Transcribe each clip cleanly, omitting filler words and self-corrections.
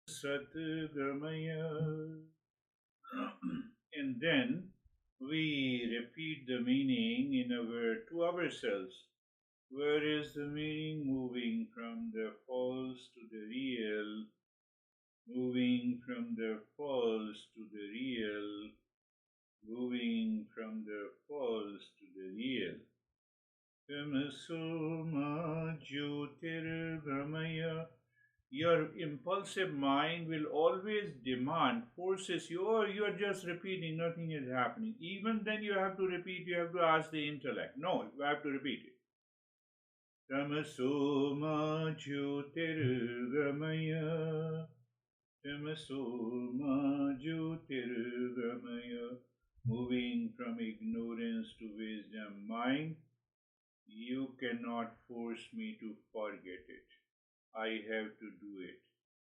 Satgamaya. And then we repeat the meaning to ourselves. Where is the meaning moving from the false to the real, moving from the false to the real, moving from the false to the real. Tamasoma Jyotirgamaya. Your impulsive mind will always demand, forces you, or you are just repeating, nothing is happening. Even then, you have to repeat, you have to ask the intellect. No, you have to repeat it. Tamasoma Jyotirgamaya. Tamasoma Jyotirgamaya. Moving from ignorance to wisdom. Mind, you cannot force me to forget it. I have to do it.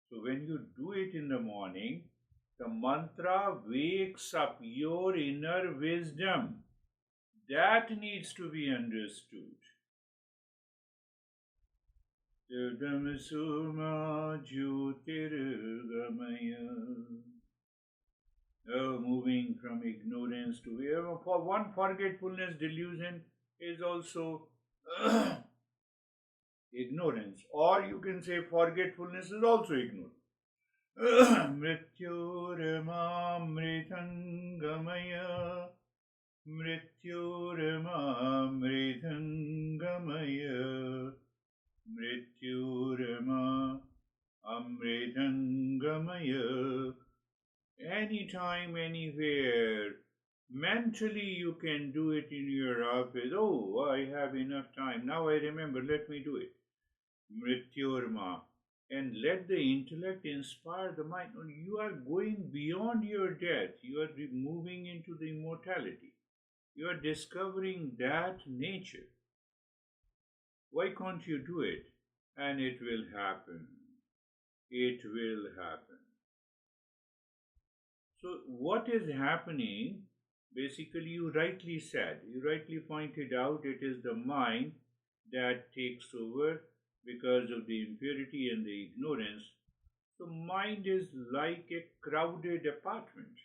So when you do it in the morning, the mantra wakes up your inner wisdom. That needs to be understood. Tamasoma Jyotirgamaya. Oh, moving from ignorance to for one, forgetfulness delusion is also ignorance, or you can say forgetfulness is also ignorance. Mrityurmamritangamaya, mrityurmamritangamaya, mrityurmamritangamaya. Anytime, anywhere. Mentally, you can do it in your office. Oh, I have enough time. Now I remember, let me do it. Mrityurma. And let the intellect inspire the mind. You are going beyond your death. You are moving into the immortality. You are discovering that nature. Why can't you do it? And it will happen. It will happen. So, what is happening? Basically, you rightly said, you rightly pointed out, it is the mind that takes over because of the impurity and the ignorance. So, mind is like a crowded apartment,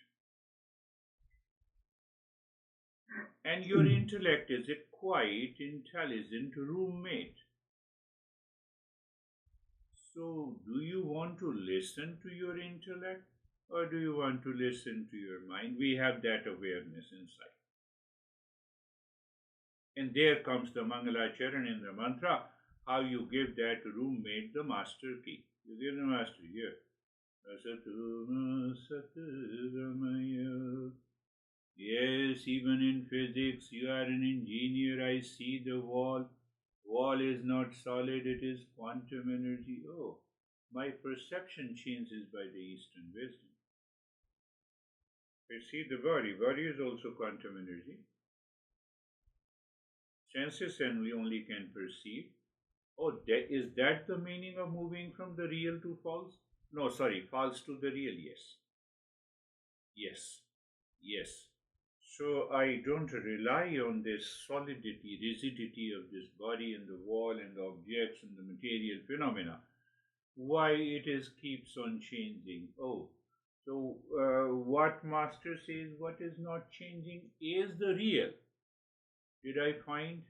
and your intellect is a quiet, intelligent roommate. So, do you want to listen to your intellect? Or do you want to listen to your mind? We have that awareness inside. And there comes the Mangalacharan in the mantra, how you give that roommate the master key. You give the master here. Yes, even in physics, you are an engineer. I see the wall. Wall is not solid, it is quantum energy. Oh, my perception changes by the Eastern wisdom. I see the body. Body is also quantum energy. Senses only can perceive. Oh, is that the meaning of moving from the real to false? No, sorry, false to the real, yes. Yes, yes. So I don't rely on this solidity, rigidity of this body and the wall and the objects and the material phenomena. Why it is keeps on changing. Oh, so what Master says, what is not changing is the real. Did I find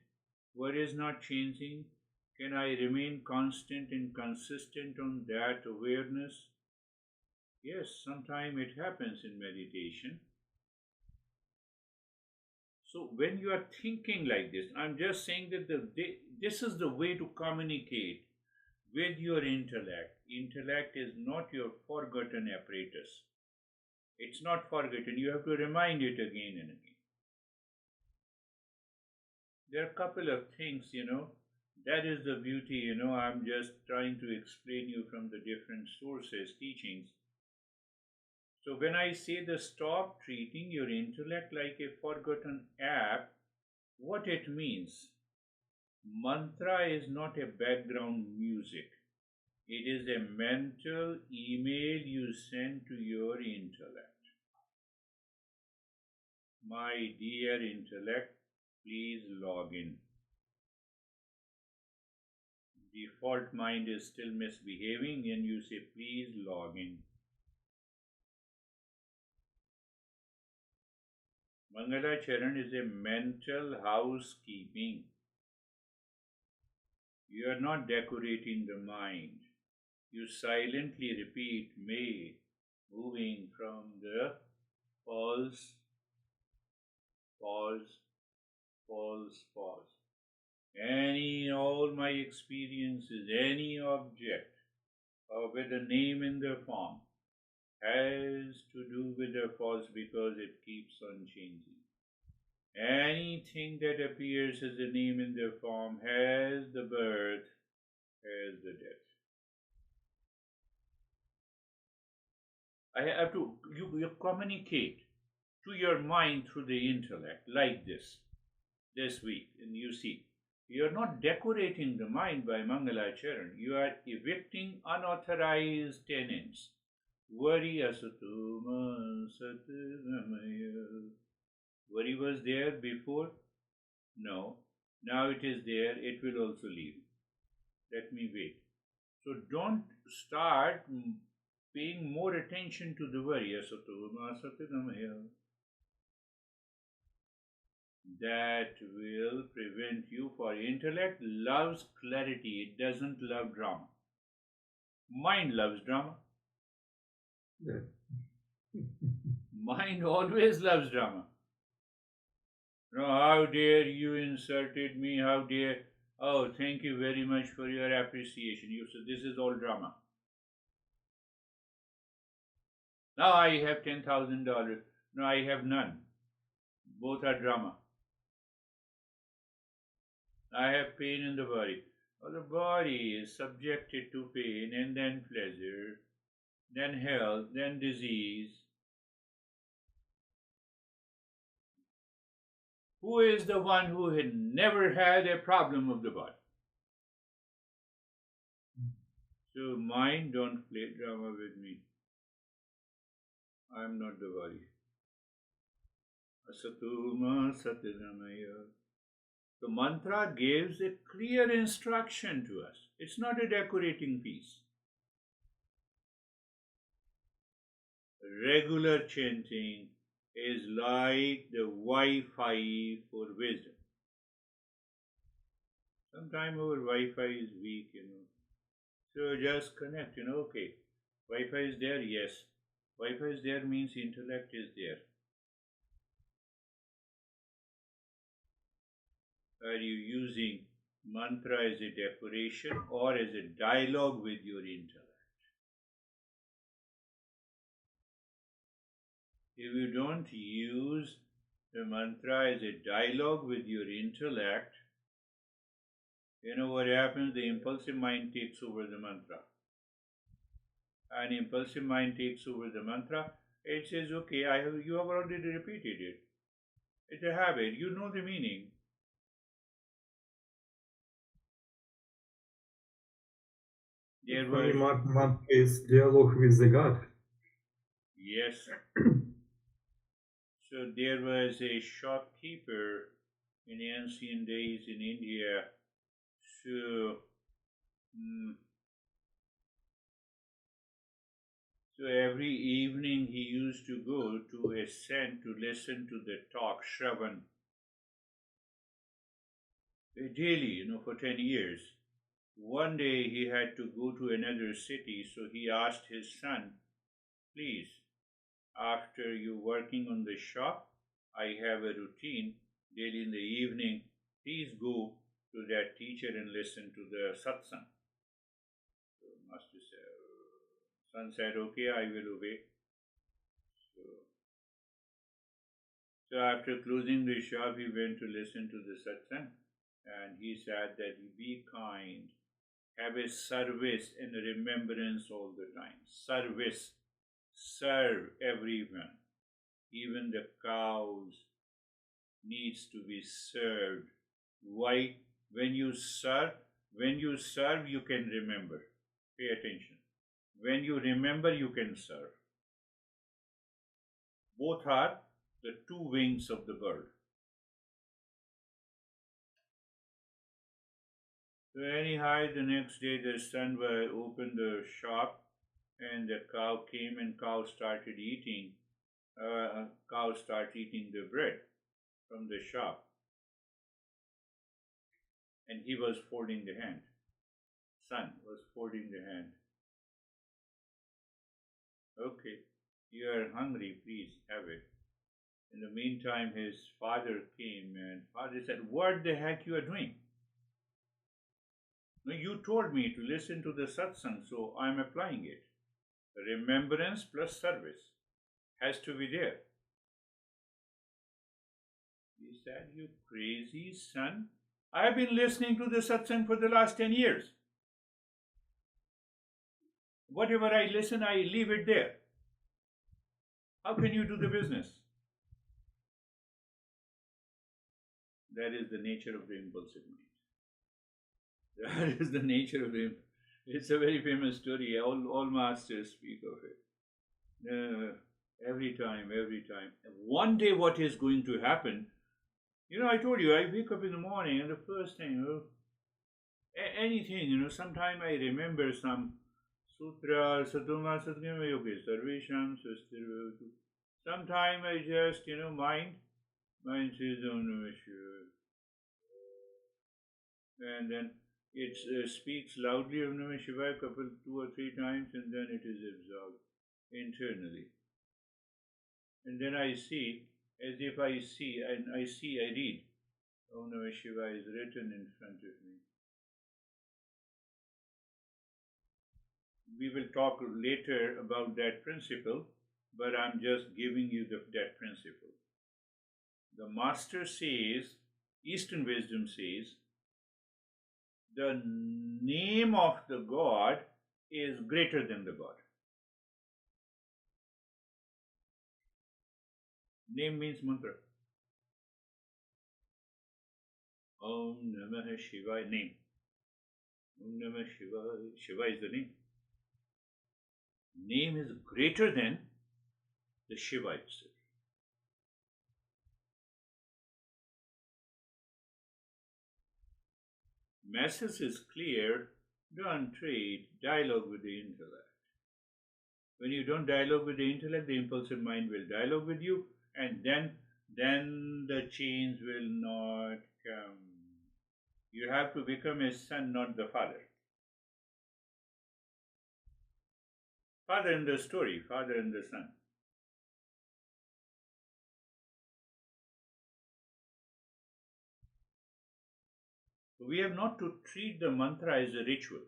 what is not changing? Can I remain constant and consistent on that awareness? Yes, sometimes it happens in meditation. So when you are thinking like this, I'm just saying that this is the way to communicate with your intellect. Intellect is not your forgotten apparatus. It's not forgotten. You have to remind it again and again. There are a couple of things, that is the beauty, I'm just trying to explain you from the different sources, teachings. So when I say the stop treating your intellect like a forgotten app, what it means, mantra is not a background music. It is a mental email you send to your intellect. My dear intellect, please log in. Default mind is still misbehaving, and you say, please log in. Mangalacharan is a mental housekeeping. You are not decorating the mind. You silently repeat me, moving from the false, pause, false, pause. All my experiences, any object with a name in the form has to do with the false because it keeps on changing. Anything that appears as a name in the form has the birth, has the death. I have to, you communicate to your mind through the intellect like this week, and you see, you are not decorating the mind by Mangalacharan. You are evicting unauthorized tenants. Worry asatuma satgamaya. Worry was there before? No. Now it is there. It will also leave. Let me wait. So don't start paying more attention to the worry asatuma satgamaya. That will prevent you, for intellect loves clarity, it doesn't love drama. Mind loves drama. Mind always loves drama. No, how dare you insulted me, how dare, oh, thank you very much for your appreciation. You said this is all drama. Now I have $10,000. No, I have none. Both are drama. I have pain in the body. Well, the body is subjected to pain and then pleasure, then health, then disease. Who is the one who had never had a problem of the body? So mind, don't play drama with me. I am not the body. Asatuma satgamaya. The mantra gives a clear instruction to us. It's not a decorating piece. Regular chanting is like the Wi-Fi for wisdom. Sometimes our Wi-Fi is weak, So just connect, okay. Wi-Fi is there, yes. Wi-Fi is there means intellect is there. Are you using mantra as a decoration or as a dialogue with your intellect? If you don't use the mantra as a dialogue with your intellect, you know what happens? The impulsive mind takes over the mantra. And impulsive mind takes over the mantra. It says, okay, you have already repeated it. It's a habit. You know the meaning. Mantra is dialogue with the God. Yes. So there was a shopkeeper in ancient days in India. So every evening he used to go to a cent to listen to the talk, Shravan. Daily, for 10 years. One day he had to go to another city, so he asked his son, please, after you working on the shop, I have a routine daily in the evening. Please go to that teacher and listen to the satsang. So master said, son said, okay, I will obey. So after closing the shop, he went to listen to the satsang, and he said that be kind, have a service and a remembrance all the time. Service. Serve everyone. Even the cows needs to be served. Why? When you serve, you can remember. Pay attention. When you remember, you can serve. Both are the two wings of the bird. So anyhow, the next day the son opened the shop, and the cow came, and cow started eating. Cow started eating the bread from the shop, and he was folding the hand. Son was folding the hand. Okay, you are hungry, please have it. In the meantime, his father came, and father said, "What the heck you are doing? No, you told me to listen to the satsang, so I'm applying it. Remembrance plus service has to be there." He said, "You crazy son? I've been listening to the satsang for the last 10 years. Whatever I listen, I leave it there. How can you do the business?" That is the nature of the impulsive mind. That is the nature of the. It's a very famous story. All masters speak of it. Every time, every time. One day, what is going to happen? I told you, I wake up in the morning, and the first thing, anything, sometime I remember some sutra, satuma, satgama yogi, sarvesham, swastirvavatu. Sometime I just, mind says, "Om Namah Shivaya." And then it speaks loudly Om Namah Shivaya a couple, 2 or 3 times, and then it is absorbed internally. And then I see, as if I see, and I read, Om Namah Shivaya is written in front of me. We will talk later about that principle, but I'm just giving you that principle. The master says, Eastern wisdom says, the name of the God is greater than the God. Name means mantra. Om Namah Shivaya, name. Om Namah Shivaya, Shiva is the name. Name is greater than the Shiva itself. Message is clear. Don't trade dialogue with the intellect. When you don't dialogue with the intellect, the impulsive mind will dialogue with you, and then the change will not come. You have to become a son, not the father. Father in the story, father and the son. We have not to treat the mantra as a ritual.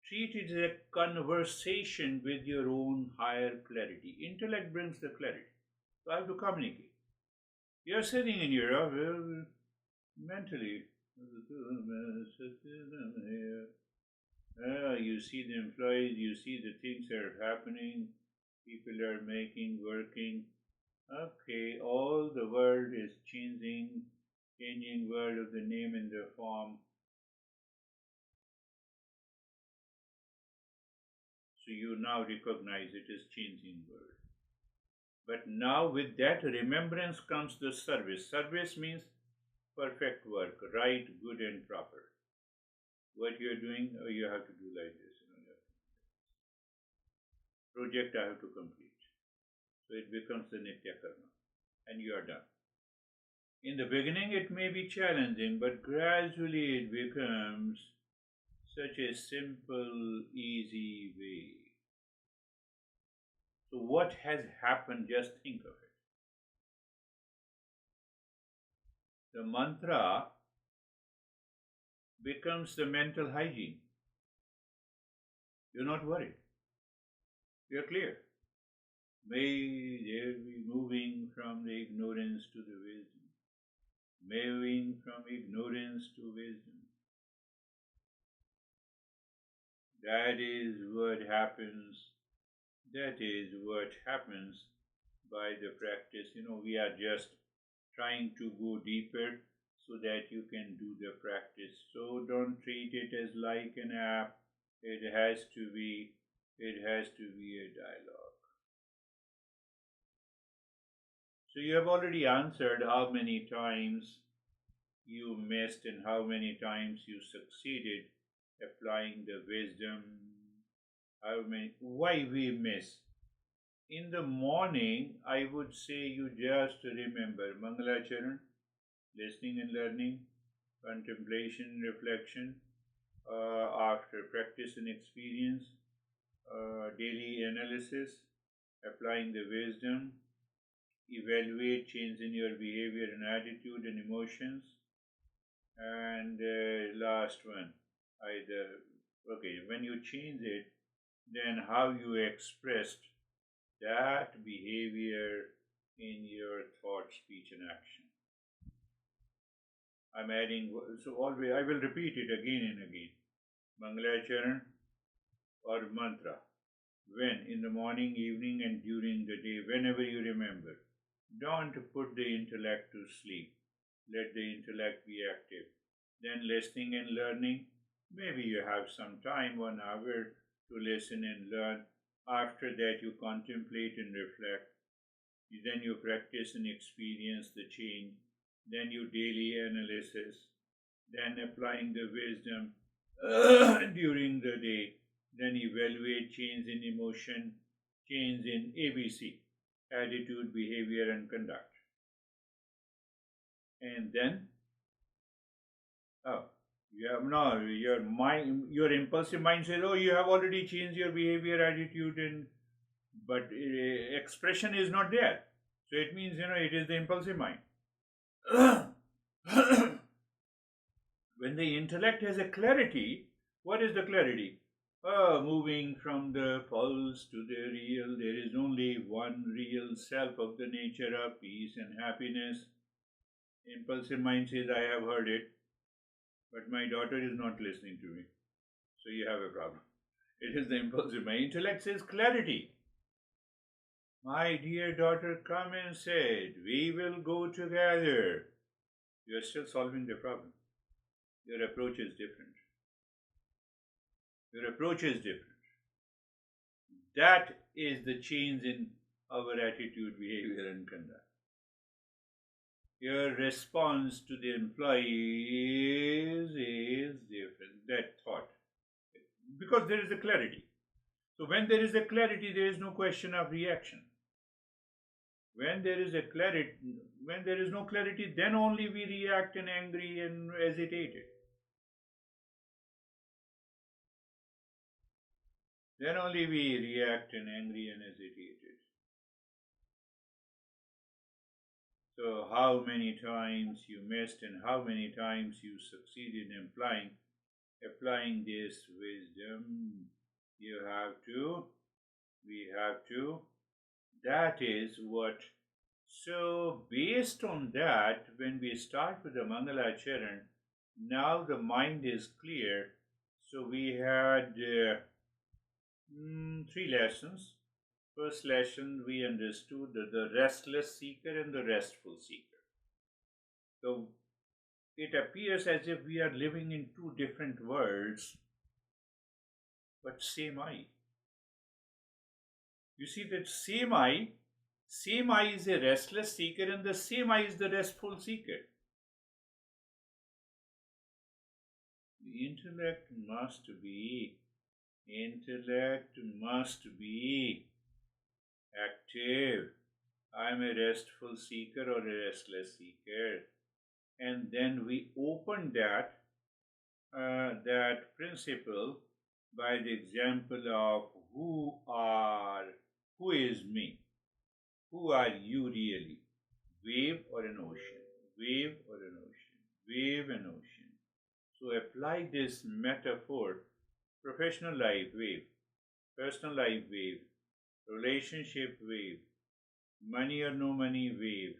Treat it as a conversation with your own higher clarity. Intellect brings the clarity. So I have to communicate. You are sitting in your office mentally. You see the employees, you see the things that are happening, people are making, working. Okay, all the world is changing world of the name and the form. So you now recognize it is changing world. But now with that remembrance comes the service. Service means perfect work, right, good and proper. What you are doing, you have to do like this. Project I have to complete. So it becomes the Nitya Karma, and you are done. In the beginning it may be challenging, but gradually it becomes such a simple, easy way. So what has happened, just think of it. The mantra becomes the mental hygiene. You're not worried. You're clear. May there be moving from the ignorance to the wisdom. Moving from ignorance to wisdom. That is what happens. That is what happens by the practice. We are just trying to go deeper so that you can do the practice. So don't treat it as like an app. It has to be a dialogue. So you have already answered how many times you missed and how many times you succeeded applying the wisdom. Why we miss? In the morning, I would say you just remember Mangalacharan, listening and learning, contemplation, reflection, after practice and experience, daily analysis, applying the wisdom, evaluate change in your behavior and attitude and emotions, and last one, either okay, when you change it, then how you expressed that behavior in your thought, speech, and action. I'm adding, so always I will repeat it again and again. Mangalacharan or mantra. When? In the morning, evening, and during the day, whenever you remember. Don't put the intellect to sleep. Let the intellect be active. Then listening and learning. Maybe you have some time, 1 hour, to listen and learn. After that, you contemplate and reflect. Then you practice and experience the change. Then you daily analysis. Then applying the wisdom during the day. Then evaluate change in emotion, change in ABC, attitude, behavior, and conduct. And then, oh, no, your impulsive mind says, oh, you have already changed your behavior, attitude, and but expression is not there. So it means, it is the impulsive mind. When the intellect has a clarity, what is the clarity? Moving from the false to the real, there is only one real self of the nature of peace and happiness. Impulsive mind says, I have heard it, but my daughter is not listening to me. So you have a problem. It is the impulsive mind. Intellect says clarity. My dear daughter, come and said, we will go together. You are still solving the problem. Your approach is different. Your approach is different. That is the change in our attitude, behavior, and conduct. Your response to the employees is different. That thought. Because there is a clarity. So when there is a clarity, there is no question of reaction. When there is no clarity, then only we react and angry and agitated. Then only we react and angry and agitated. So how many times you missed and how many times you succeeded in applying this wisdom? We have to. That is what. So based on that, when we start with the Mangalacharan, now the mind is clear. So we had 3 lessons. First lesson, we understood the restless seeker and the restful seeker. So it appears as if we are living in 2 different worlds, but same I. You see that same I is a restless seeker and the same I is the restful seeker. The intellect must be active. I am a restful seeker or a restless seeker. And then we open that principle by the example of who is me? Who are you really? Wave or an ocean? Wave or an ocean? Wave and ocean. So apply this metaphor. Professional life wave, personal life wave, relationship wave, money or no money wave,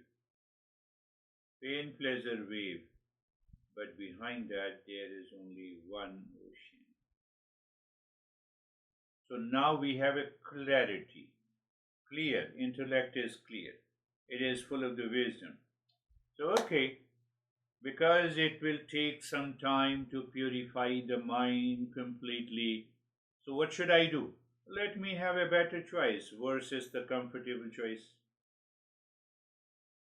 pain, pleasure wave. But behind that, there is only one ocean. So now we have a clarity. Clear. Intellect is clear. It is full of the wisdom. So, okay, because it will take some time to purify the mind completely. So what should I do? Let me have a better choice versus the comfortable choice.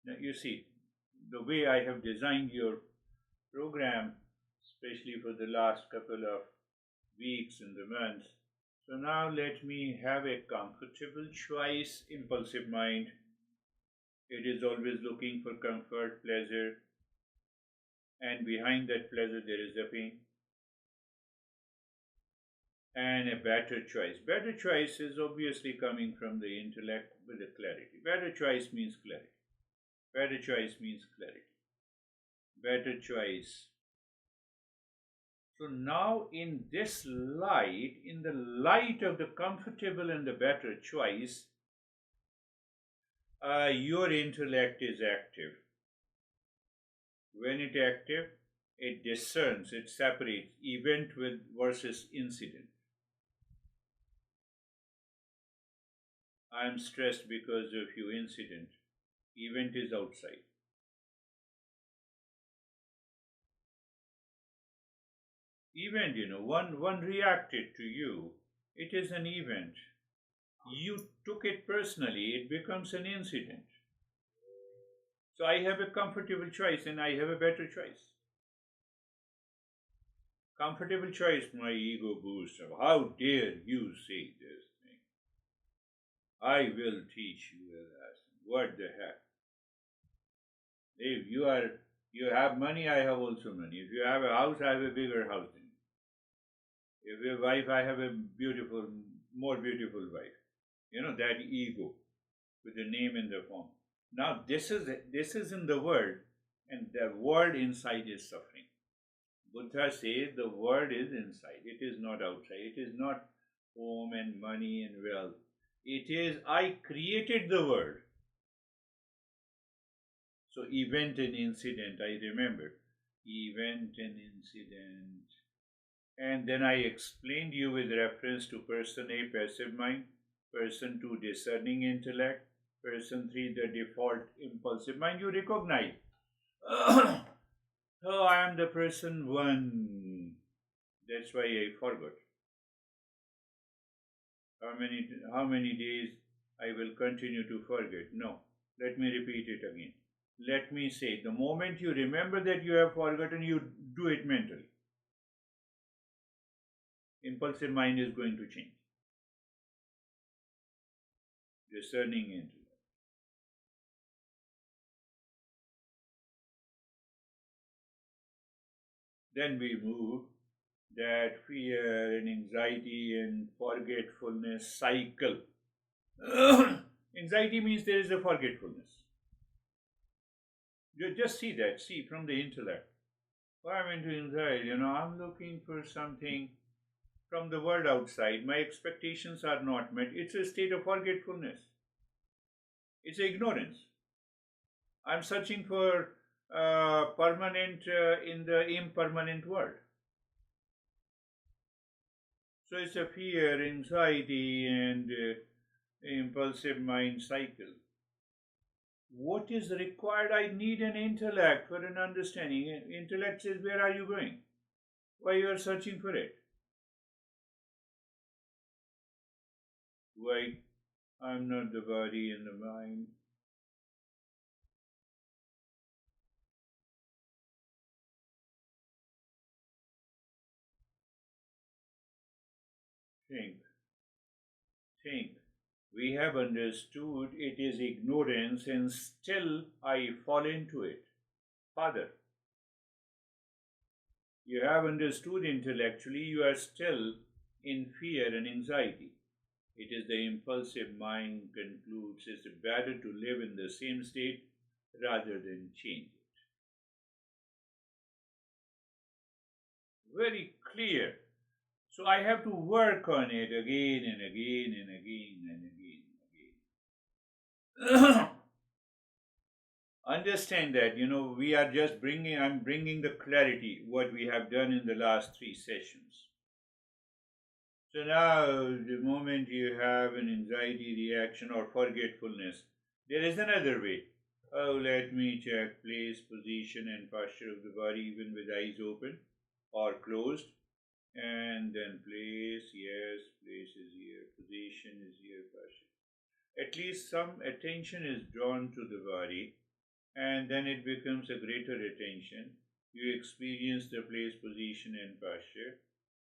Now you see, the way I have designed your program, especially for the last couple of weeks and the months. So now let me have a comfortable choice. Impulsive mind, it is always looking for comfort, pleasure, and behind that pleasure there is a pain. And a better choice. Better choice is obviously coming from the intellect with the clarity. Better choice means clarity. Better choice means clarity. Better choice. So now in this light, in the light of the comfortable and the better choice, your intellect is active. When it active, it discerns, it separates event with versus incident. I am stressed because of your incident. Event is outside. Event, one reacted to you. It is an event. You took it personally. It becomes an incident. So I have a comfortable choice and I have a better choice. Comfortable choice, my ego booster. How dare you say this thing? I will teach you a lesson. What the heck? If you have money, I have also money. If you have a house, I have a bigger house than you. If you have a wife, I have a more beautiful wife. That ego with the name and the form. Now this is in the world, and the world inside is suffering. Buddha says the world is inside. It is not outside. It is not home and money and wealth. It is I created the world. So event and incident, I remember. Event and incident. And then I explained you with reference to person A, passive mind, person 2, discerning intellect, person 3, the default impulsive mind. You recognize. Oh, I am the person 1. That's why I forgot. How many days I will continue to forget? No. Let me repeat it again. Let me say, the moment you remember that you have forgotten, you do it mentally. Impulsive mind is going to change. Discerning intellect. Then we move that fear and anxiety and forgetfulness cycle. Anxiety means there is a forgetfulness. You just see that, see from the intellect. I'm into anxiety, I'm looking for something from the world outside. My expectations are not met. It's a state of forgetfulness. It's ignorance. I'm searching for permanent in the impermanent world. So it's a fear, anxiety, and impulsive mind cycle. What is required? I need an intellect for an understanding. Intellect says, where are you going? Why you are searching for it? Why? I'm not the body and the mind. Think. We have understood it is ignorance and still I fall into it. Father, you have understood intellectually, you are still in fear and anxiety. It is the impulsive mind concludes it's better to live in the same state rather than change it. Very clear. So I have to work on it again and again and again and again and again. Understand that, we are just I'm bringing the clarity, what we have done in the last 3 sessions. So now, the moment you have an anxiety reaction or forgetfulness, there is another way. Oh, let me check place, position, and posture of the body, even with eyes open or closed. And then place, yes, place is here, position is here, posture. At least some attention is drawn to the body, and then it becomes a greater attention. You experience the place, position, and posture.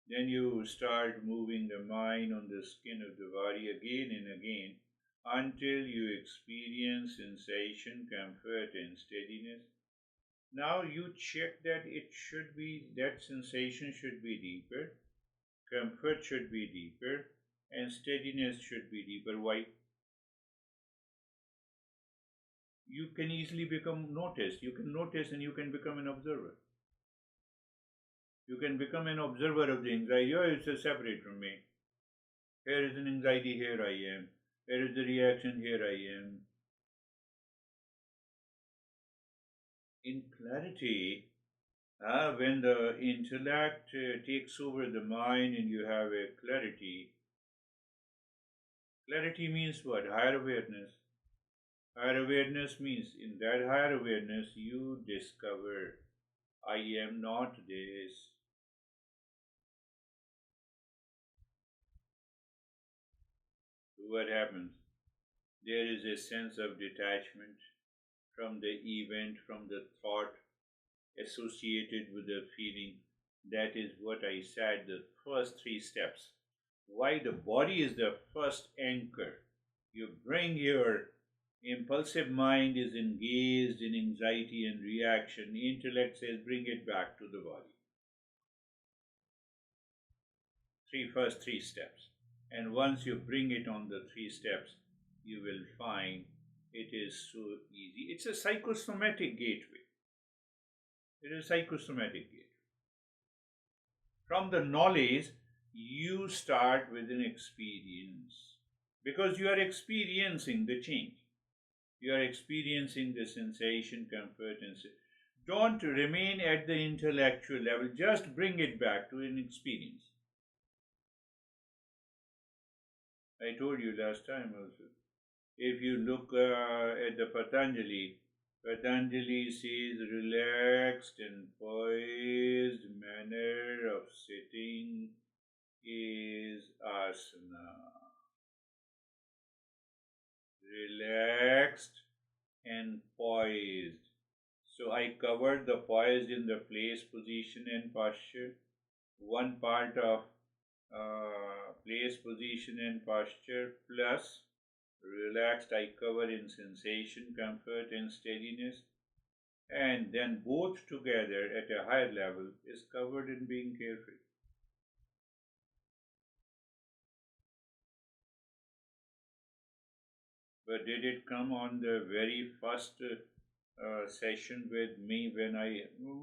Then you start moving the mind on the skin of the body again and again until you experience sensation, comfort, and steadiness. Now you check that that sensation should be deeper, comfort should be deeper, and steadiness should be deeper. Why? You can easily become noticed. You can notice and you can become an observer. You can become an observer of the anxiety. Oh, it's separate from me. Here is an anxiety, here I am. Here is the reaction, here I am. In clarity, when the intellect takes over the mind and you have a clarity, clarity means what? Higher awareness. Higher awareness means in that higher awareness you discover I am not this. What happens? There is a sense of detachment from the event, from the thought associated with the feeling. That is what I said, the first three steps. Why the body is the first anchor. You bring your impulsive mind is engaged in anxiety and reaction. Intellect says bring it back to the body. First three steps. And once you bring it on the three steps, you will find it is so easy. It's a psychosomatic gateway. It is a psychosomatic gateway. From the knowledge, you start with an experience because you are experiencing the change. You are experiencing the sensation, comfort, and don't remain at the intellectual level. Just bring it back to an experience. I told you last time also. If you look at the Patanjali, Patanjali says relaxed and poised manner of sitting is asana. Relaxed and poised. So I covered the poised in the place, position, and posture. One part of place, position, and posture plus relaxed I cover in sensation, comfort, and steadiness, and then both together at a higher level is covered in being carefree. But did it come on the very first session with me when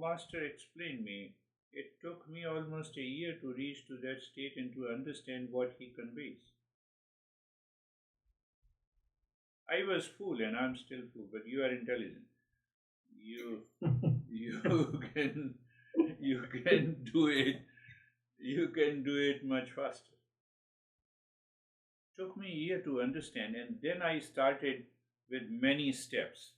Master explained me? It took me almost a year to reach to that state and to understand what he conveys. I was fool and I'm still fool, but you are intelligent. You can do it. You can do it much faster. Took me a year to understand, and then I started with many steps.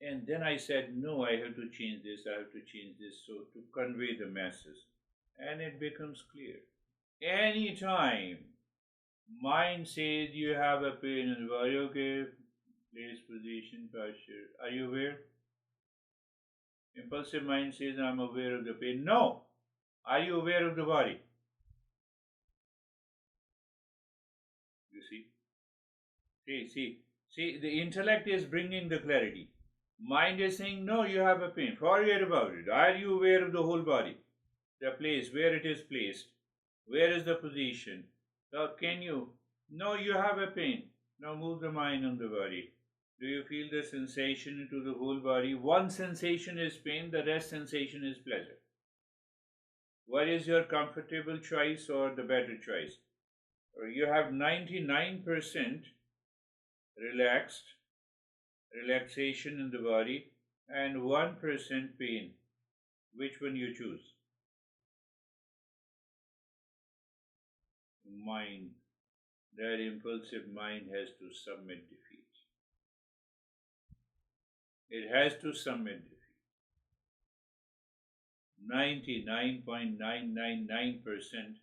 And then I said, no, I have to change this, I have to change this, so to convey the masses. And it becomes clear. Anytime mind says you have a pain in the body, okay, place, position, posture. Are you aware? Impulsive mind says, I'm aware of the pain. No! Are you aware of the body? You see? See, the intellect is bringing the clarity. Mind is saying, no, you have a pain. Forget about it. Are you aware of the whole body? The place, where it is placed. Where is the position? So can you? No, you have a pain. Now move the mind on the body. Do you feel the sensation into the whole body? One sensation is pain, the rest sensation is pleasure. What is your comfortable choice or the better choice? Or you have 99% relaxation in the body, and 1% pain. Which one you choose? Mind. That impulsive mind has to submit defeat. It has to submit defeat. 99.999%,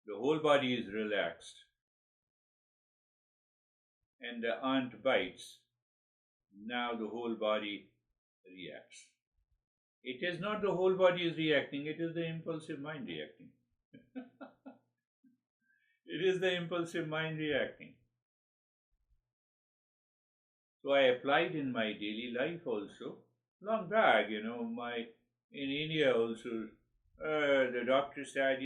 the whole body is relaxed. And the ant bites. Now the whole body reacts. It is not the whole body is reacting, it is the impulsive mind reacting. It is the impulsive mind reacting. So I applied in my daily life also. Long back, in India also, the doctor said,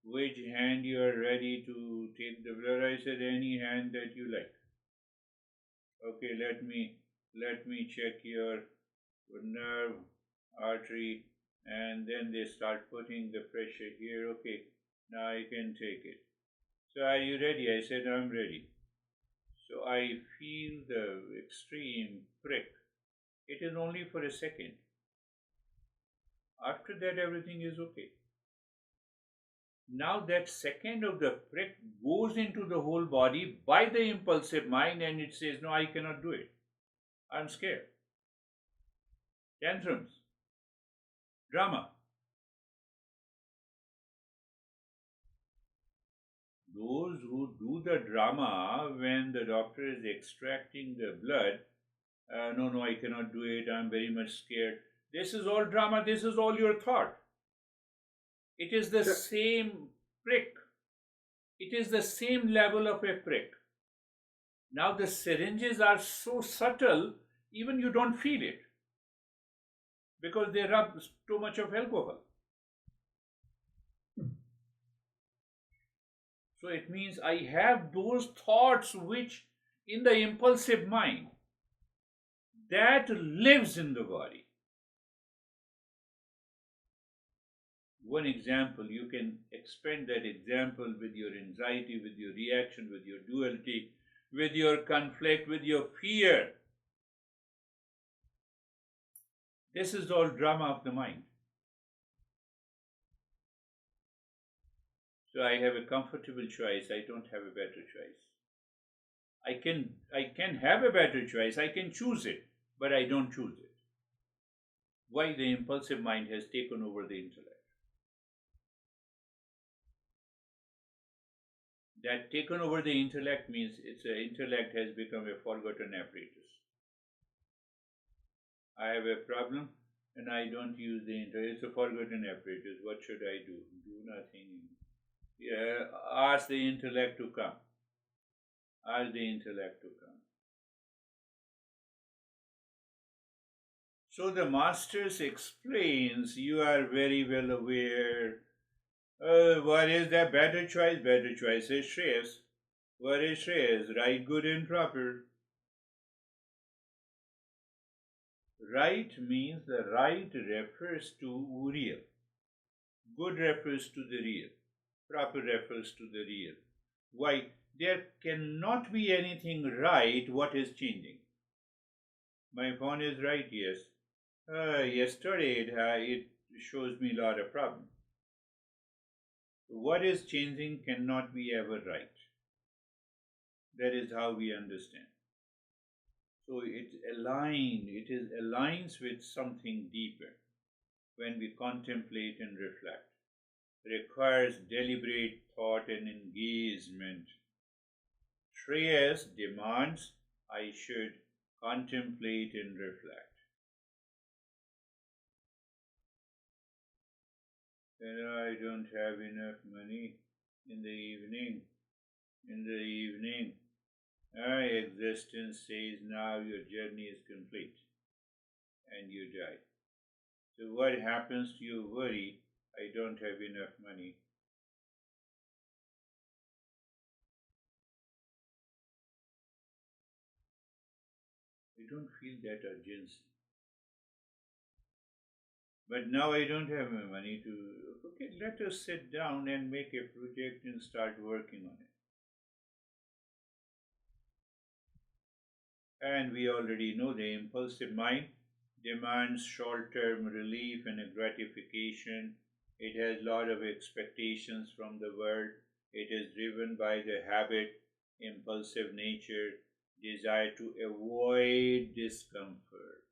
which hand you are ready to take the blood. I said, any hand that you like. Okay, let me check your nerve, artery, and then they start putting the pressure here. Okay, now I can take it. So are you ready? I said, I'm ready. So I feel the extreme prick. It is only for a second. After that, everything is okay. Now that second of the prick goes into the whole body by the impulsive mind and it says, no, I cannot do it. I'm scared. Tantrums. Drama. Those who do the drama when the doctor is extracting the blood, no, I cannot do it, I'm very much scared. This is all drama, this is all your thought. It is the same prick. It is the same level of a prick. Now the syringes are so subtle, even you don't feel it because they rub too much of alcohol. So it means I have those thoughts which in the impulsive mind that lives in the body. One example, you can expand that example with your anxiety, with your reaction, with your duality, with your conflict, with your fear. This is all drama of the mind. So I have a comfortable choice. I don't have a better choice. I can have a better choice. I can choose it, but I don't choose it. Why? The impulsive mind has taken over the intellect. That taken over the intellect means its intellect has become a forgotten apparatus. I have a problem and I don't use the intellect. It's a forgotten apparatus. What should I do? Do nothing. Ask the intellect to come. Ask the intellect to come. So the Masters explains, you are very well aware. What is the better choice? Better choice is Shreyas. What is Shreyas? Right, good, and proper. Right means the right refers to real. Good refers to the real. Proper refers to the real. Why? There cannot be anything right what is changing. My phone is right, yes. Yesterday it shows me a lot of problems. What is changing cannot be ever right. That is how we understand. So it aligns with something deeper when we contemplate and reflect. It requires deliberate thought and engagement. Shreyas demands I should contemplate and reflect. And I don't have enough money in the evening. Our existence says now your journey is complete and you die. So what happens to your worry? I don't have enough money. I don't feel that urgency. But now I don't have money to. Okay, let us sit down and make a project and start working on it. And we already know the impulsive mind demands short-term relief and a gratification. It has a lot of expectations from the world. It is driven by the habit, impulsive nature, desire to avoid discomfort.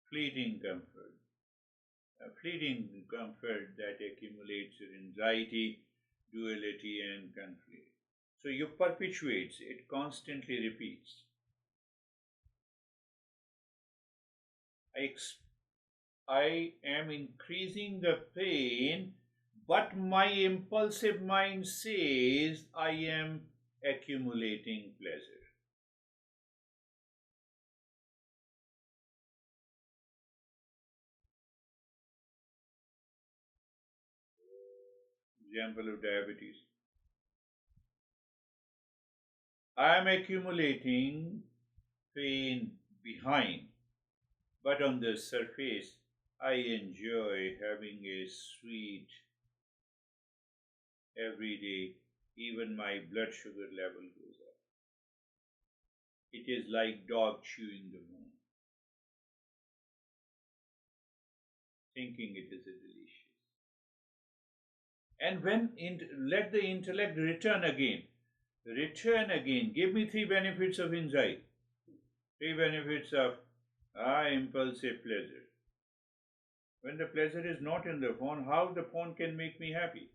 Fleeting comfort. A fleeting comfort that accumulates your anxiety, duality, and conflict. So you perpetuates, it constantly repeats. I, ex- I am increasing the pain, but my impulsive mind says I am accumulating pleasure. Example of diabetes. I am accumulating pain behind, but on the surface, I enjoy having a sweet every day. Even my blood sugar level goes up. It is like dog chewing the bone, thinking it is a delicious. And let the intellect return again. Give me three benefits of insight, three benefits of impulsive pleasure. When the pleasure is not in the phone, how the phone can make me happy?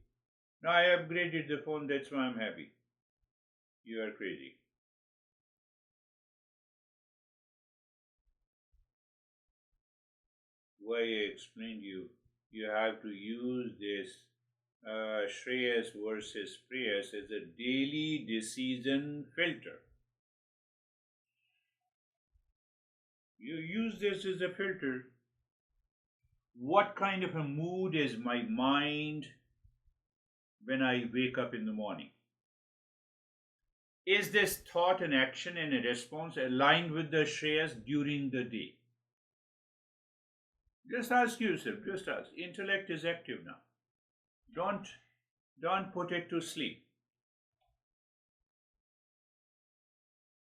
Now I upgraded the phone, that's why I'm happy. You are crazy. Why I explained you have to use this Shreyas versus Preyas as a daily decision filter. You use this as a filter. What kind of a mood is my mind when I wake up in the morning? Is this thought and action and a response aligned with the Shreyas during the day? Just ask yourself, just ask. Intellect is active now. Don't don't put it to sleep.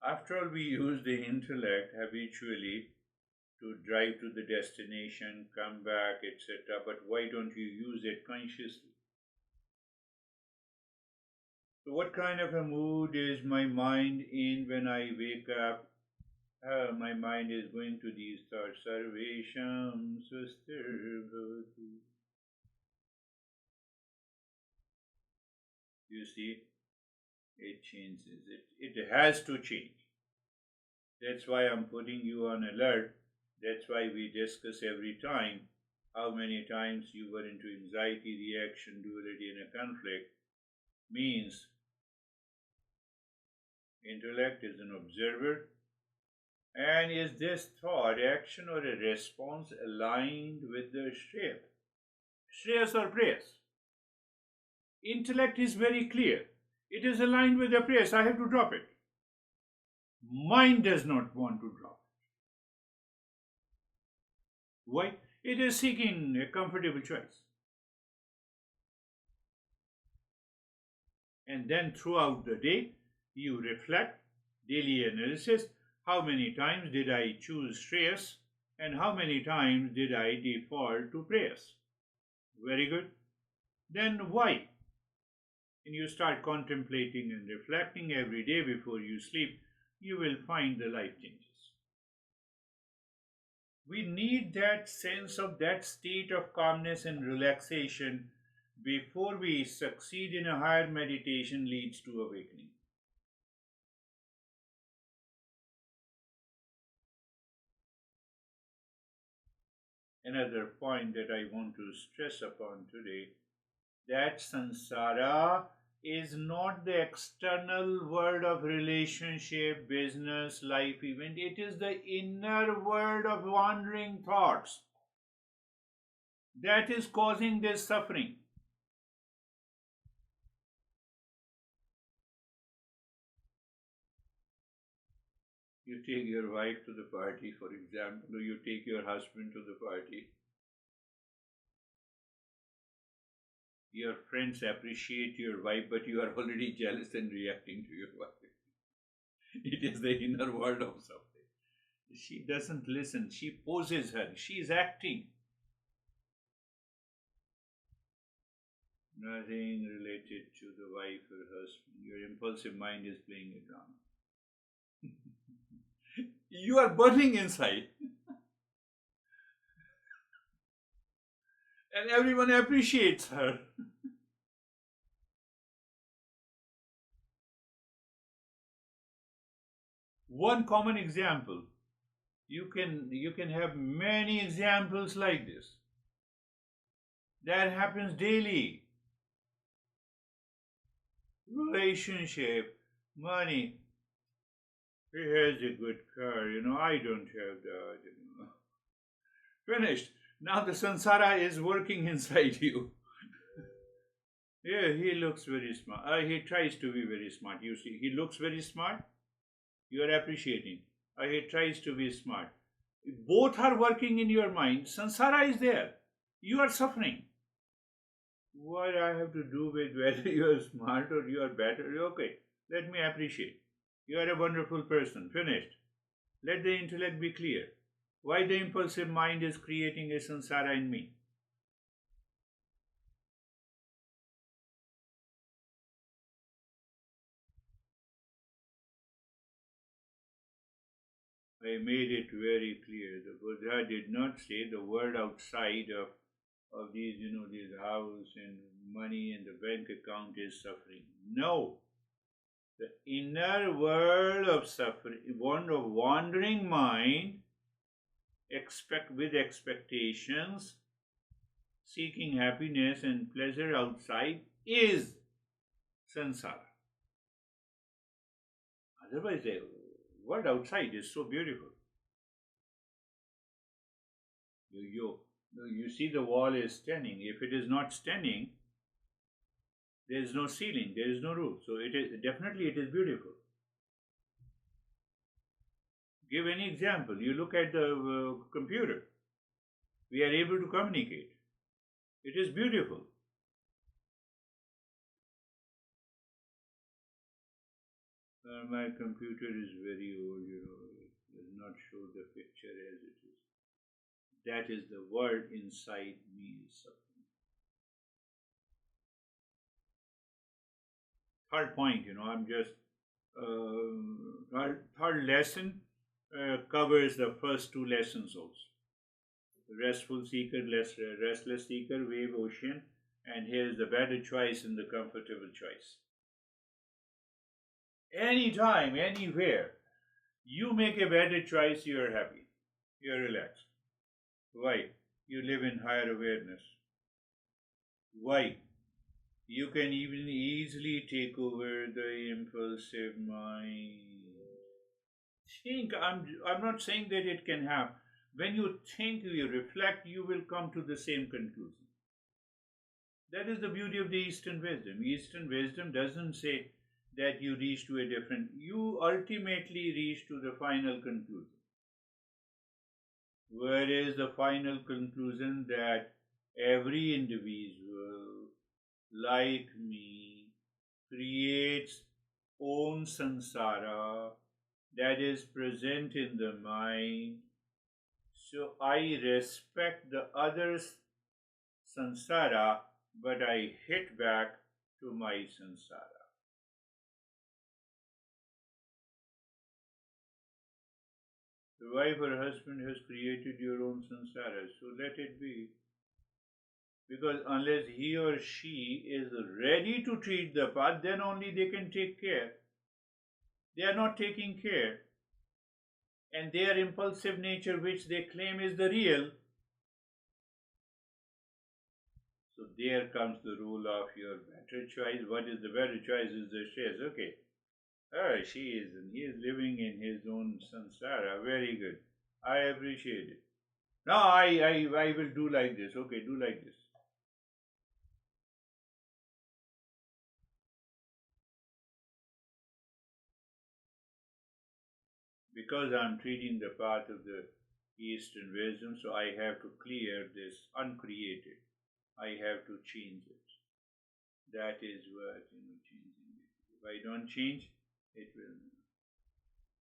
After all, we use the intellect habitually to drive to the destination, come back, etc. But why don't you use it consciously? So, what kind of a mood is my mind in when I wake up? My mind is going to these thoughts. Sarvesham Swastir Bhavatu. You see, it changes. It has to change. That's why I'm putting you on alert. That's why we discuss every time how many times you were into anxiety, reaction, duality, and a conflict. Means intellect is an observer. And is this thought, action, or a response aligned with the Shreya? Shreyas or Preyas? Intellect is very clear. It is aligned with the Preyas. I have to drop it. Mind does not want to drop it. Why? It is seeking a comfortable choice. And then throughout the day, you reflect, daily analysis, how many times did I choose Shreyas and how many times did I default to Preyas? Very good. Then why? And you start contemplating and reflecting every day before you sleep, you will find the life changes. We need that sense of that state of calmness and relaxation before we succeed in a higher meditation leads to awakening. Another point that I want to stress upon today, that samsara is not the external world of relationship, business, life event. It is the inner world of wandering thoughts that is causing this suffering. You take your wife to the party, for example, or you take your husband to the party. Your friends appreciate your wife, but you are already jealous and reacting to your wife. It is the inner world of something. She doesn't listen. She poses her. She is acting. Nothing related to the wife or husband. Your impulsive mind is playing a drama. You are burning inside. And everyone appreciates her. One common example, You can have many examples like this. That happens daily. Relationship, money. He has a good car, I don't have that. Finished. Now the samsara is working inside you. Yeah, he looks very smart. He tries to be very smart. You see, he looks very smart. You are appreciating. He tries to be smart. Both are working in your mind. Sansara is there. You are suffering. What I have to do with whether you are smart or you are better? Okay, let me appreciate. You are a wonderful person. Finished. Let the intellect be clear. Why the impulsive mind is creating a sansara in me? I made it very clear. The Buddha did not say the world outside of these, these house and money and the bank account is suffering. No. The inner world of suffering, one of wandering mind, with expectations, seeking happiness and pleasure outside is samsara. Otherwise, the world outside is so beautiful. You see the wall is standing. If it is not standing, there is no ceiling, there is no roof. So it is beautiful. Give any example. You look at the computer. We are able to communicate. It is beautiful. My computer is very old, it does not show the picture as it is. That is the word inside me is suffering. Third point, I'm just third lesson covers the first two lessons also. Restful seeker, restless seeker, wave, ocean, and here's the better choice and the comfortable choice. Anytime, anywhere, you make a better choice, you are happy, you are relaxed. Why? You live in higher awareness. Why? You can even easily take over the impulsive mind. Think, I'm not saying that it can happen. When you think, you reflect, you will come to the same conclusion. That is the beauty of the Eastern wisdom. Eastern wisdom doesn't say that you reach to a different, you ultimately reach to the final conclusion. Where is the final conclusion? That every individual, like me, creates own samsara that is present in the mind. So I respect the other's samsara, but I hit back to my samsara. The wife or husband has created your own samsara, so let it be. Because unless he or she is ready to treat the path, then only they can take care. They are not taking care. And their impulsive nature, which they claim is the real. So there comes the rule of your better choice. What is the better choice is the shares. Okay. He is living in his own samsara. Very good. I appreciate it. Now I will do like this. Okay, do like this. Because I'm treating the path of the Eastern wisdom, so I have to clear this uncreated. I have to change it. That is what changing it. If I don't change, it will.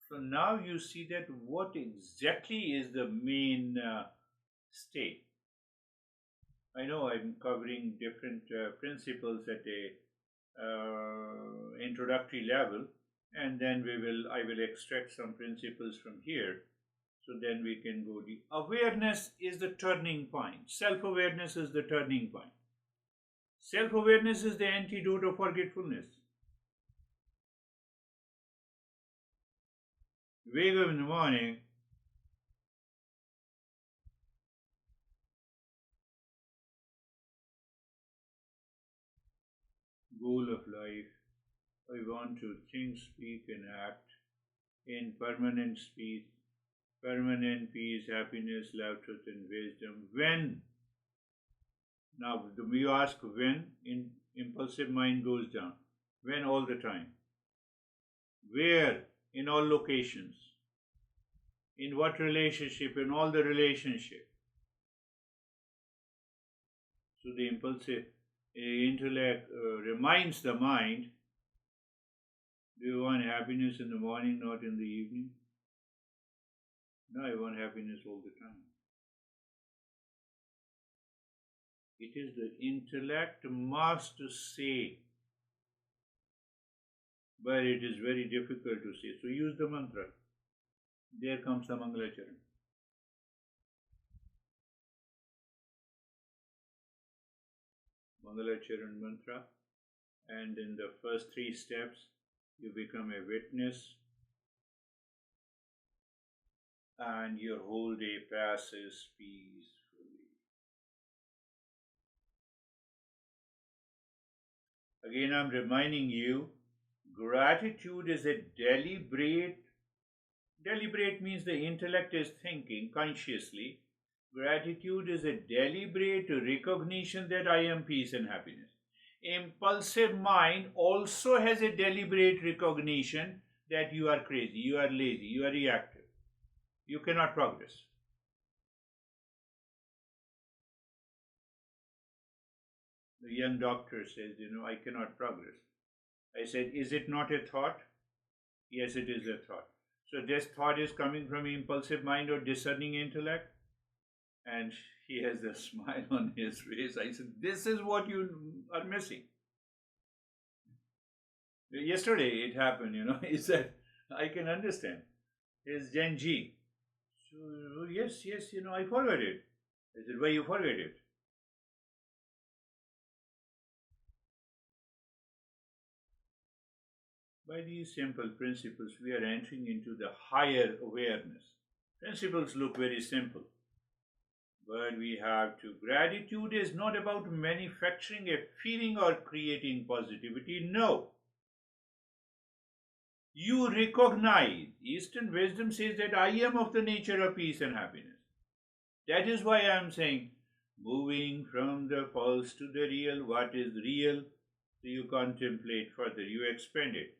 So now you see that what exactly is the main state. I know I'm covering different principles at a introductory level, and then I will extract some principles from here, so then we can go. The awareness is the turning point. Self-awareness is the turning point. Self-awareness is the antidote of forgetfulness. Wake up in the morning, goal of life. I want to think, speak, and act in permanent peace, happiness, love, truth, and wisdom. When? Now, you ask when impulsive mind goes down. When? All the time. Where? In all locations. In what relationship? In all the relationship. So the impulsive intellect reminds the mind, do you want happiness in the morning, not in the evening? No, I want happiness all the time. It is the intellect must say, but it is very difficult to say. So use the mantra. There comes the Mangalacharan. Mangalacharan mantra, and in the first 3 steps, you become a witness, and your whole day passes peacefully. Again, I'm reminding you, gratitude is a deliberate means the intellect is thinking consciously. Gratitude is a deliberate recognition that I am peace and happiness. Impulsive mind also has a deliberate recognition that you are crazy, you are lazy, you are reactive. You cannot progress. The young doctor says, I cannot progress. I said, is it not a thought? Yes, it is a thought. So this thought is coming from impulsive mind or discerning intellect? And he has a smile on his face. I said, this is what you are missing. Yesterday it happened, he said, I can understand. It's Gen G. So, yes, I forgot it. I said, why you forget it? By these simple principles, we are entering into the higher awareness. Principles look very simple, but we have to. Gratitude is not about manufacturing a feeling or creating positivity. No. You recognize. Eastern wisdom says that I am of the nature of peace and happiness. That is why I am saying, moving from the false to the real, what is real? So you contemplate further, you expand it.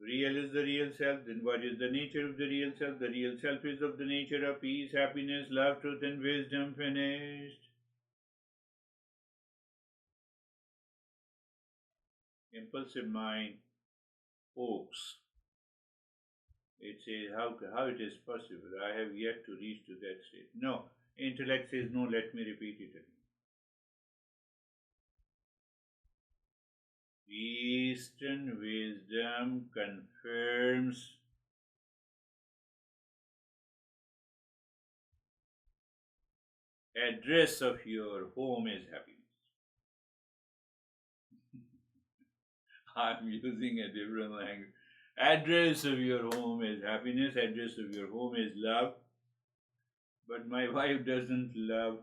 Real is the real self, then what is the nature of the real self? The real self is of the nature of peace, happiness, love, truth, and wisdom. Finished. Impulsive mind pokes. It says, how it is possible? I have yet to reach to that state. No. Intellect says, no, let me repeat it again. Eastern wisdom confirms address of your home is happiness. I'm using a different language. Address of your home is happiness, address of your home is love. But my wife doesn't love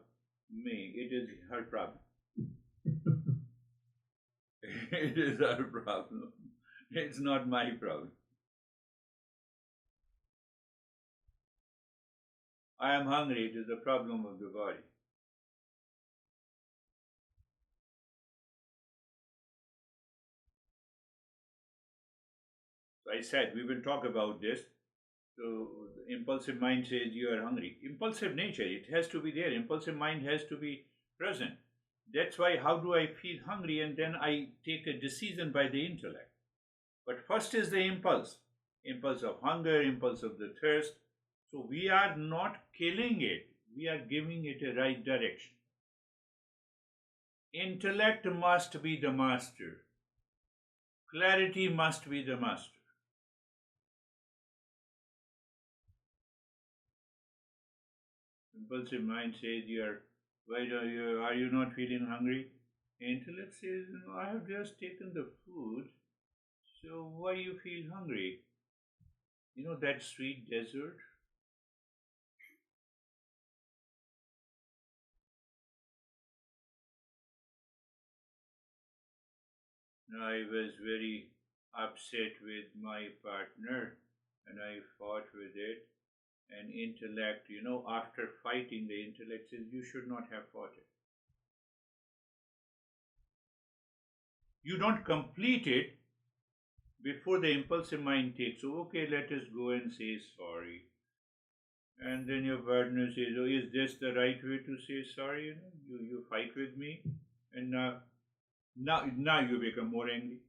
me. It is her problem. It is her problem. It's not my problem. I am hungry. It is a problem of the body. So I said we will talk about this. So the impulsive mind says you are hungry. Impulsive nature, it has to be there. Impulsive mind has to be present. That's why how do I feel hungry, and then I take a decision by the intellect. But first is the impulse. Impulse of hunger, impulse of the thirst. So we are not killing it. We are giving it a right direction. Intellect must be the master. Clarity must be the master. Impulsive mind says are you not feeling hungry? Intellect says, I have just taken the food, so why you feel hungry? That sweet dessert? I was very upset with my partner and I fought with it. And intellect, after fighting, the intellect says you should not have fought it. You don't complete it before the impulsive mind takes over. Okay, let us go and say sorry. And then your partner says, oh, is this the right way to say sorry? You fight with me, and now you become more angry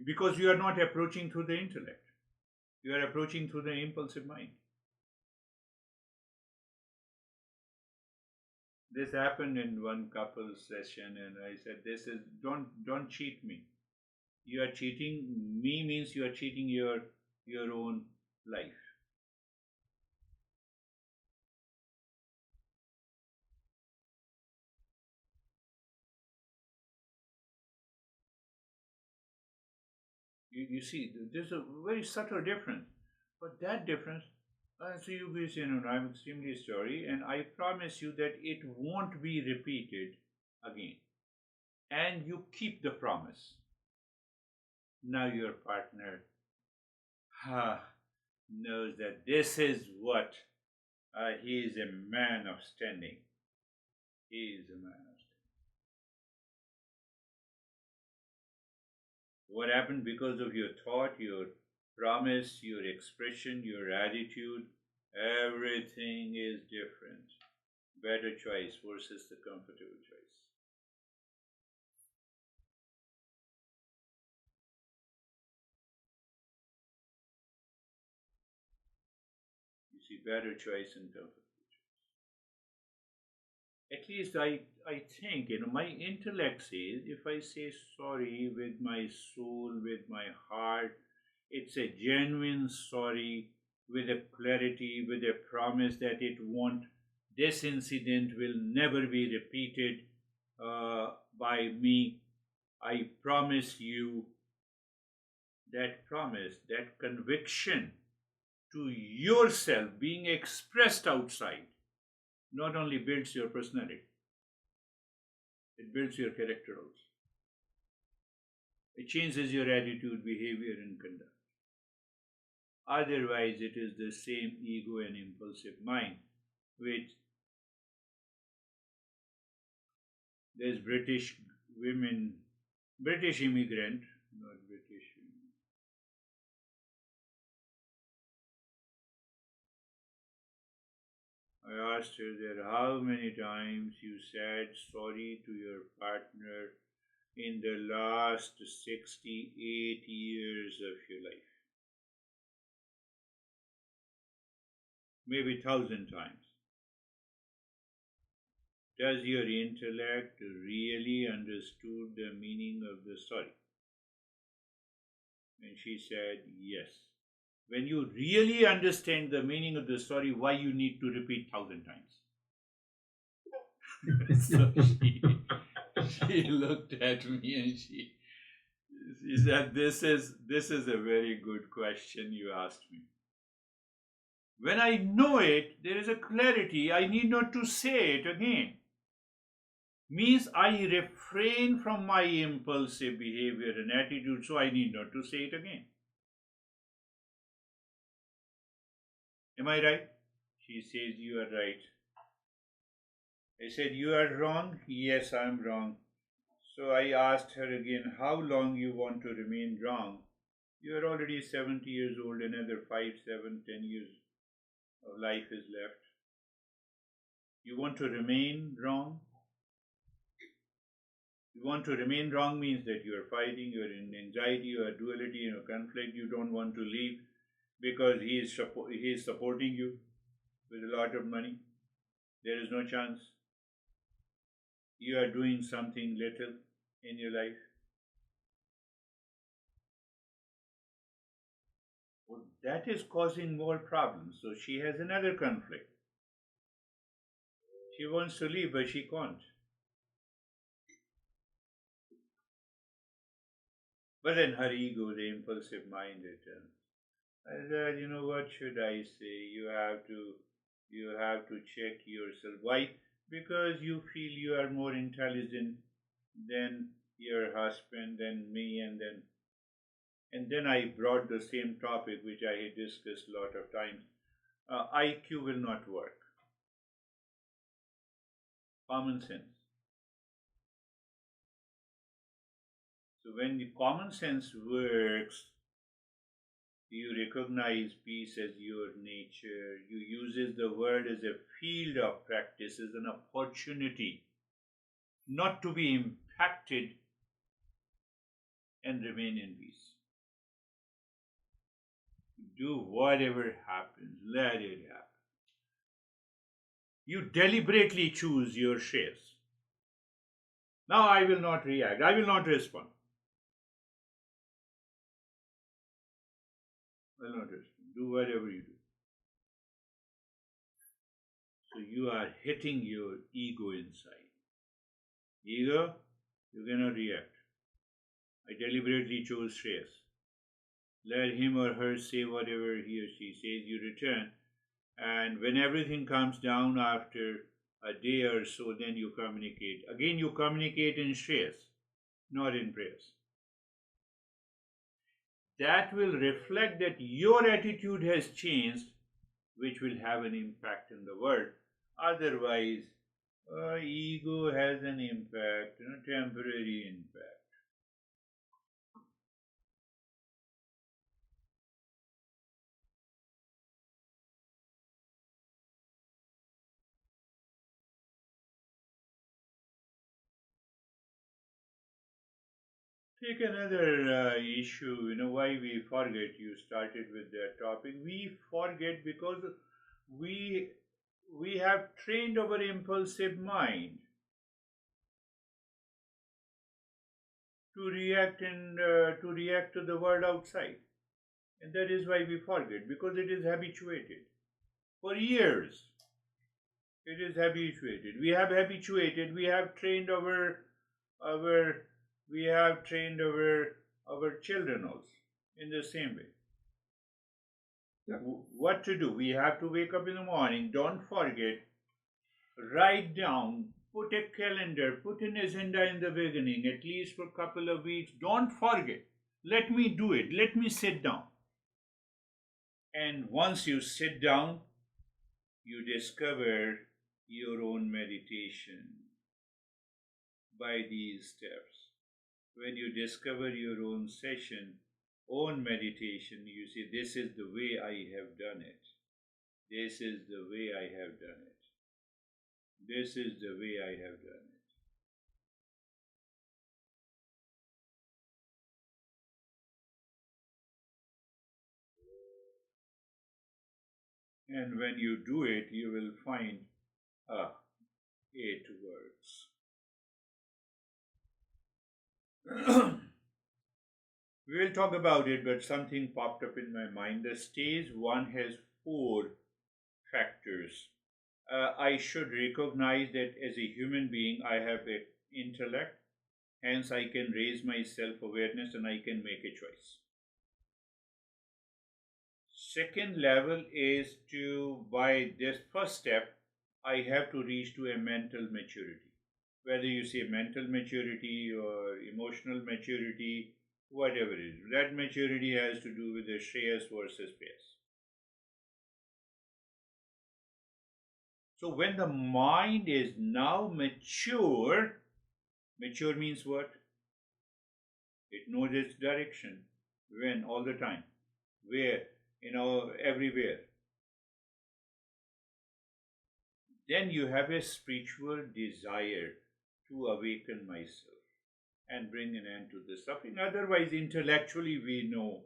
because you are not approaching through the intellect. You are approaching through the impulsive mind. This happened in one couple session, and I said, "This is don't cheat me. You are cheating me means you are cheating your own life." You see, there's a very subtle difference, but that difference. So you will say, no, I'm extremely sorry, and I promise you that it won't be repeated again. And you keep the promise. Now your partner knows that this is what he is a man of standing. He is a man of standing. What happened because of your thought, your promise, your expression, your attitude? Everything is different. Better choice versus the comfortable choice. You see, better choice and comfortable choice. At least I think, my intellect says if I say sorry with my soul, with my heart, it's a genuine sorry with a clarity, with a promise that this incident will never be repeated by me. I promise you. That promise, that conviction to yourself being expressed outside not only builds your personality, it builds your character also. It changes your attitude, behavior, and conduct. Otherwise, it is the same ego and impulsive mind, which there's British women, British immigrant, not British. I asked her that how many times you said sorry to your partner in the last 68 years of your life. Maybe 1,000 times. Does your intellect really understood the meaning of the sorry? And she said, yes. When you really understand the meaning of the story, why you need to repeat 1,000 times? So she looked at me and she said, this is a very good question you asked me. When I know it, there is a clarity. I need not to say it again. Means I refrain from my impulsive behavior and attitude, so I need not to say it again. Am I right? She says, you are right. I said, you are wrong? Yes, I am wrong. So I asked her again, how long you want to remain wrong? You are already 70 years old, another 5, 7, 10 years of life is left. You want to remain wrong? You want to remain wrong means that you are fighting, you are in anxiety, you are duality, you are conflict, you don't want to leave because he is supporting you with a lot of money. There is no chance. You are doing something little in your life. Well, that is causing more problems. So she has another conflict. She wants to leave, but she can't. But then her ego, the impulsive mind, returns. I said, what should I say? You have to check yourself. Why? Because you feel you are more intelligent then your husband, then me, and then I brought the same topic which I had discussed a lot of times. IQ will not work. Common sense. So when the common sense works, you recognize peace as your nature. You uses the world as a field of practice, as an opportunity not to be impacted and remain in peace. Do whatever happens, let it happen. You deliberately choose your shares. Now I will not react, I will not respond. I will not respond. Do whatever you do. So you are hitting your ego inside. Ego, you cannot react. I deliberately chose Shreyas. Let him or her say whatever he or she says, you return. And when everything comes down after a day or so, then you communicate. Again, you communicate in Shreyas, not in prayers. That will reflect that your attitude has changed, which will have an impact in the world. Otherwise, ego has an impact, temporary impact. Take another issue, why we forget. You started with that topic. We forget because we we have trained our impulsive mind to react to the world outside, and that is why we forget, because it is habituated for years. It is habituated. We have habituated. We have trained our we have trained our children also in the same way. Yeah. What to do? We have to wake up in the morning. Don't forget. Write down. Put a calendar. Put an agenda in the beginning, at least for a couple of weeks. Don't forget. Let me do it. Let me sit down. And once you sit down, you discover your own meditation by these steps. When you discover your own own meditation, you say, this is the way I have done it. This is the way I have done it. This is the way I have done it. And when you do it, you will find, it works. We will talk about it, but something popped up in my mind. The stage one has 4 factors. I should recognize that as a human being, I have an intellect, hence, I can raise my self awareness and I can make a choice. Second level is by this first step, I have to reach to a mental maturity. Whether you say mental maturity or emotional maturity, whatever it is, that maturity has to do with the Shreyas versus Payas. So when the mind is now mature means what? It knows its direction. When? All the time. Where? Everywhere. Then you have a spiritual desire to awaken myself and bring an end to the suffering. Otherwise, intellectually, we know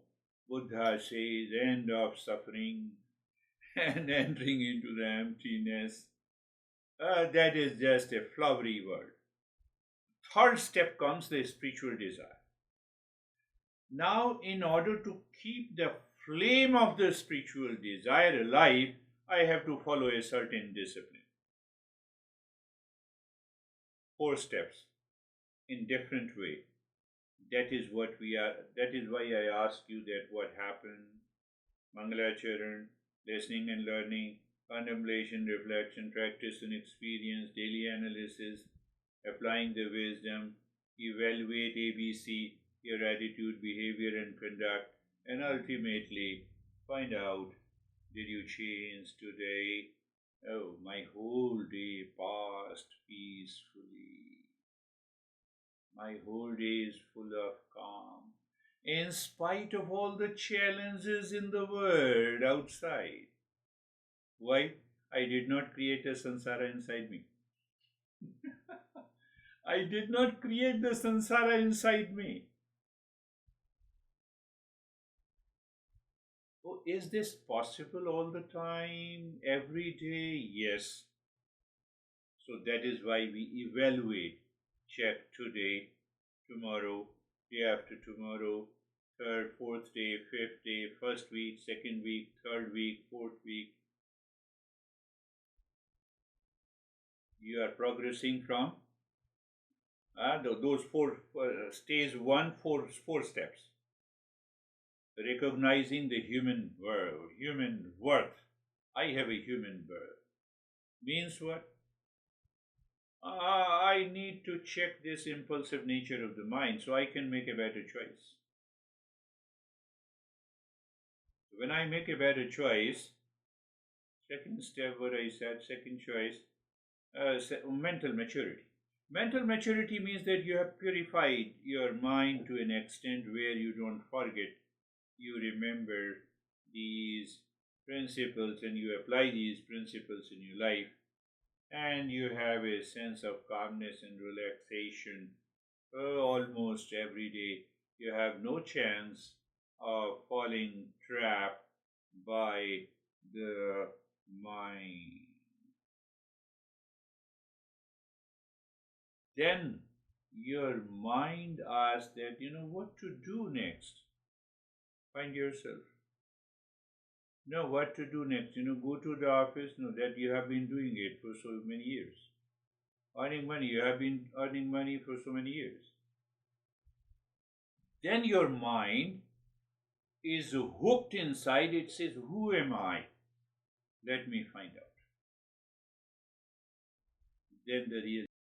Buddha says end of suffering and entering into the emptiness. That is just a flowery word. Third step comes the spiritual desire. Now, in order to keep the flame of the spiritual desire alive, I have to follow a certain discipline. 4 steps in different way. That is what we are. That is why I asked you that what happened. Mangalacharan, listening and learning, contemplation, reflection, practice and experience, daily analysis, applying the wisdom, evaluate ABC, your attitude, behavior, and conduct, and ultimately find out, did you change today? Oh, my whole day passed peacefully. My whole day is full of calm, in spite of all the challenges in the world outside. Why? I did not create a samsara inside me. I did not create the samsara inside me. Oh, is this possible all the time, every day? Yes. So that is why we evaluate, check today, tomorrow, day after tomorrow, third, fourth day, fifth day, first week, second week, third week, fourth week. You are progressing from those four stage one, four steps. Recognizing the human world, human worth. I have a human birth. Means what? I need to check this impulsive nature of the mind so I can make a better choice. When I make a better choice, second step, what I said, second choice, mental maturity. Mental maturity means that you have purified your mind to an extent where you don't forget. You remember these principles and you apply these principles in your life, and you have a sense of calmness and relaxation almost every day. You have no chance of falling trapped by the mind. Then your mind asks that, what to do next. Find yourself. Know what to do next. Go to the office. No, that you have been doing it for so many years. Earning money. You have been earning money for so many years. Then your mind is hooked inside. It says, who am I? Let me find out. Then the real